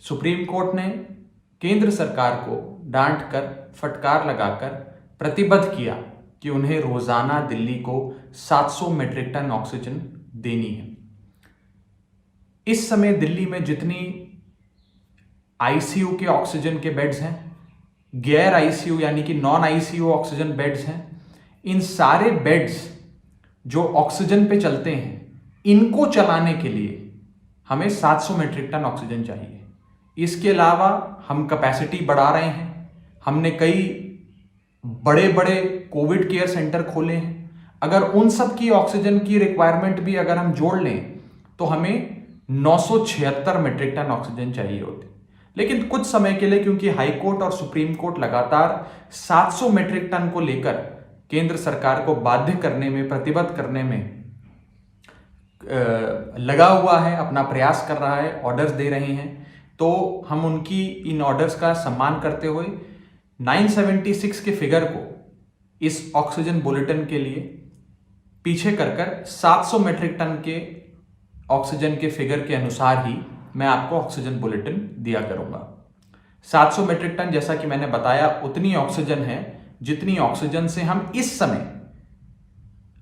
Supreme court ने केंद्र सरकार को डांट कर फटकार लगाकर प्रतिबद्ध किया कि उन्हें रोजाना दिल्ली को 700 मीट्रिक टन ऑक्सीजन देनी है। इस समय दिल्ली में जितनी आईसीयू के ऑक्सीजन के बेड्स हैं, गैर आईसीयू यानी कि नॉन आईसीयू ऑक्सीजन बेड्स हैं, इन सारे बेड्स जो ऑक्सीजन पे चलते हैं, इनको चलाने के लिए हमें 700 मीट्रिक टन ऑक्सीजन चाहिए। इसके अलावा हम कैपेसिटी बढ़ा रहे हैं। हमने कई बड़े बड़े कोविड केयर सेंटर खोले हैं। अगर उन सब की ऑक्सीजन की रिक्वायरमेंट भी अगर हम जोड़ लें तो हमें 976 मीट्रिक टन ऑक्सीजन चाहिए होती। लेकिन कुछ समय के लिए क्योंकि हाई कोर्ट और सुप्रीम कोर्ट लगातार 700 मीट्रिक टन को लेकर केंद्र सरकार को बाध्य करने में, प्रतिबद्ध करने में लगा हुआ है, अपना प्रयास कर रहा है, ऑर्डर्स दे रहे हैं, तो हम उनकी इन ऑर्डर्स का सम्मान करते हुए 976 के फिगर को इस ऑक्सीजन बुलेटिन के लिए पीछे कर 700 मीट्रिक टन के ऑक्सीजन के फिगर के अनुसार ही मैं आपको ऑक्सीजन बुलेटिन दिया करूंगा। 700 मीट्रिक टन जैसा कि मैंने बताया उतनी ऑक्सीजन है जितनी ऑक्सीजन से हम इस समय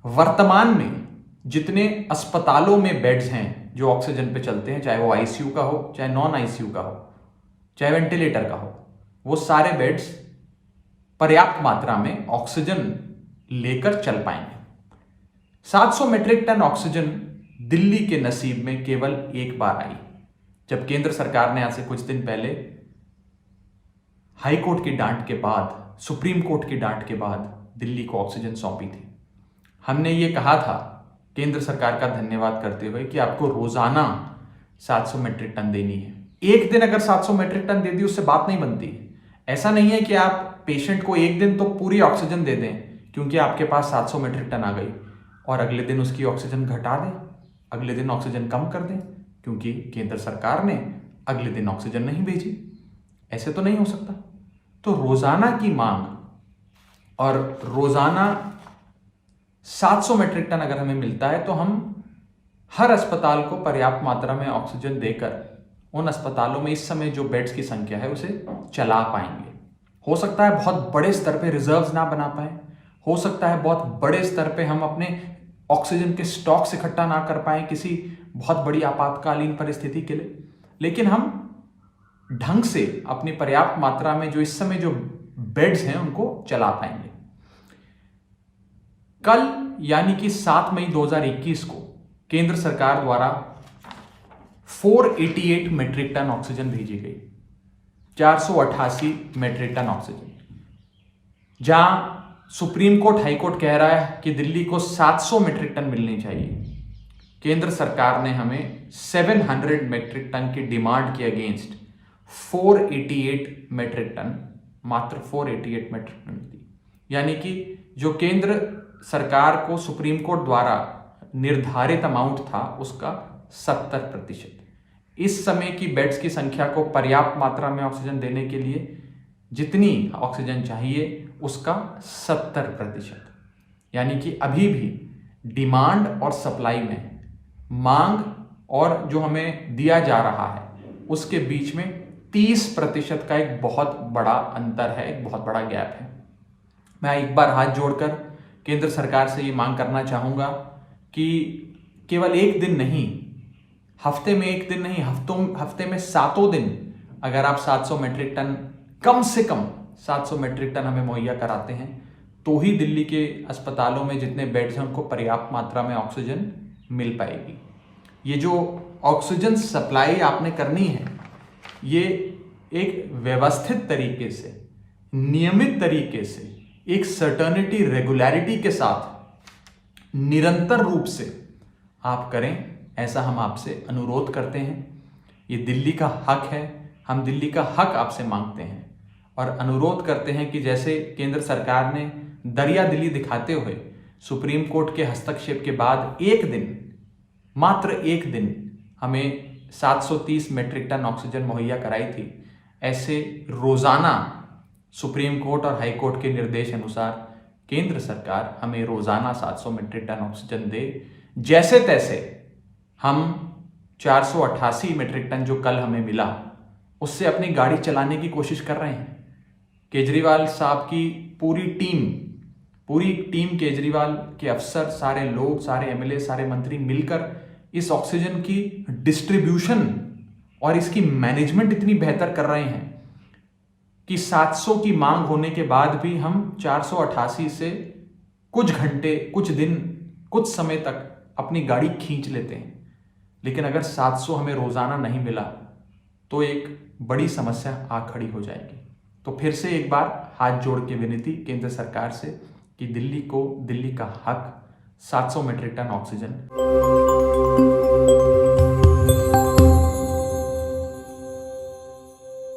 वर्तमान में जितने अस्पतालों में बेड्स हैं जो ऑक्सीजन पे चलते हैं, चाहे वो आईसीयू का हो, चाहे नॉन आईसीयू का हो, चाहे वेंटिलेटर का हो, वो सारे बेड्स पर्याप्त मात्रा में ऑक्सीजन लेकर चल पाएंगे। 700 मीट्रिक टन ऑक्सीजन दिल्ली के नसीब में केवल एक बार आई, जब केंद्र सरकार ने आज से कुछ दिन पहले हाई कोर्ट की डांट के बाद, सुप्रीम कोर्ट की डांट के बाद दिल्ली को ऑक्सीजन सौंपी थी। हमने ये कहा था केंद्र सरकार का धन्यवाद करते हुए कि आपको रोजाना 700 मीट्रिक टन देनी है। एक दिन अगर 700 मीट्रिक टन दे दी उससे बात नहीं बनती। ऐसा नहीं है कि आप पेशेंट को एक दिन तो पूरी ऑक्सीजन दे दें क्योंकि आपके पास 700 मीट्रिक टन आ गई और अगले दिन उसकी ऑक्सीजन घटा दें, अगले दिन ऑक्सीजन कम कर दें क्योंकि केंद्र सरकार ने अगले दिन ऑक्सीजन नहीं भेजी। ऐसे तो नहीं हो सकता। तो रोजाना की मांग और रोजाना 700 मीट्रिक टन अगर हमें मिलता है तो हम हर अस्पताल को पर्याप्त मात्रा में ऑक्सीजन देकर उन अस्पतालों में इस समय जो बेड्स की संख्या है उसे चला पाएंगे। हो सकता है बहुत बड़े स्तर पे रिजर्व्स ना बना पाए, हो सकता है बहुत बड़े स्तर पे हम अपने ऑक्सीजन के स्टॉक्स इकट्ठा ना कर पाए किसी बहुत बड़ी आपातकालीन परिस्थिति के लिए, लेकिन हम ढंग से अपनी पर्याप्त मात्रा में जो इस समय जो बेड्स हैं उनको चला पाएंगे। कल यानी कि 7 मई 2021 को केंद्र सरकार द्वारा 488 मीट्रिक टन ऑक्सीजन भेजी गई, 488 मीट्रिक टन ऑक्सीजन। जहां सुप्रीम कोर्ट, हाई कोर्ट कह रहा है कि दिल्ली को 700 मीट्रिक टन मिलनी चाहिए, केंद्र सरकार ने हमें 700 मीट्रिक टन की डिमांड के अगेंस्ट 488 मीट्रिक टन, मात्र 488 मीट्रिक टन दी। यानी कि जो केंद्र सरकार को सुप्रीम कोर्ट द्वारा निर्धारित अमाउंट था उसका 70%। इस समय की बेड्स की संख्या को पर्याप्त मात्रा में ऑक्सीजन देने के लिए जितनी ऑक्सीजन चाहिए उसका 70%। यानी कि अभी भी डिमांड और सप्लाई में, मांग और जो हमें दिया जा रहा है उसके बीच में 30% का एक बहुत बड़ा अंतर है, एक बहुत बड़ा गैप है। मैं एक बार हाथ जोड़कर केंद्र सरकार से ये मांग करना चाहूँगा कि केवल एक दिन नहीं, हफ्ते में एक दिन नहीं, हफ्ते में 7 दिन अगर आप 700 मीट्रिक टन, कम से कम 700 मीट्रिक टन हमें मुहैया कराते हैं तो ही दिल्ली के अस्पतालों में जितने बेड्स हैं उनको पर्याप्त मात्रा में ऑक्सीजन मिल पाएगी। ये जो ऑक्सीजन सप्लाई आपने करनी है ये एक व्यवस्थित तरीके से, नियमित तरीके से, एक सर्टेनिटी, रेगुलरिटी के साथ निरंतर रूप से आप करें, ऐसा हम आपसे अनुरोध करते हैं। ये दिल्ली का हक है, हम दिल्ली का हक आपसे मांगते हैं और अनुरोध करते हैं कि जैसे केंद्र सरकार ने दरियादिली दिखाते हुए सुप्रीम कोर्ट के हस्तक्षेप के बाद एक दिन, मात्र एक दिन हमें 730 मीट्रिक टन ऑक्सीजन मुहैया कराई थी, ऐसे रोजाना सुप्रीम कोर्ट और हाई कोर्ट के निर्देश अनुसार केंद्र सरकार हमें रोजाना 700 मीट्रिक टन ऑक्सीजन दे। जैसे तैसे हम 488 मीट्रिक टन जो कल हमें मिला, उससे अपनी गाड़ी चलाने की कोशिश कर रहे हैं। केजरीवाल साहब की पूरी टीम केजरीवाल के अफसर, सारे लोग, सारे एमएलए, सारे मंत्री मिलकर इस ऑक्सीजन की डिस्ट्रीब्यूशन और इसकी मैनेजमेंट इतनी बेहतर कर रहे हैं कि 700 की मांग होने के बाद भी हम 488 से कुछ घंटे, कुछ दिन, कुछ समय तक अपनी गाड़ी खींच लेते हैं। लेकिन अगर 700 हमें रोजाना नहीं मिला तो एक बड़ी समस्या आ खड़ी हो जाएगी। तो फिर से एक बार हाथ जोड़ के विनती केंद्र सरकार से कि दिल्ली का हक 700 मीट्रिक टन ऑक्सीजन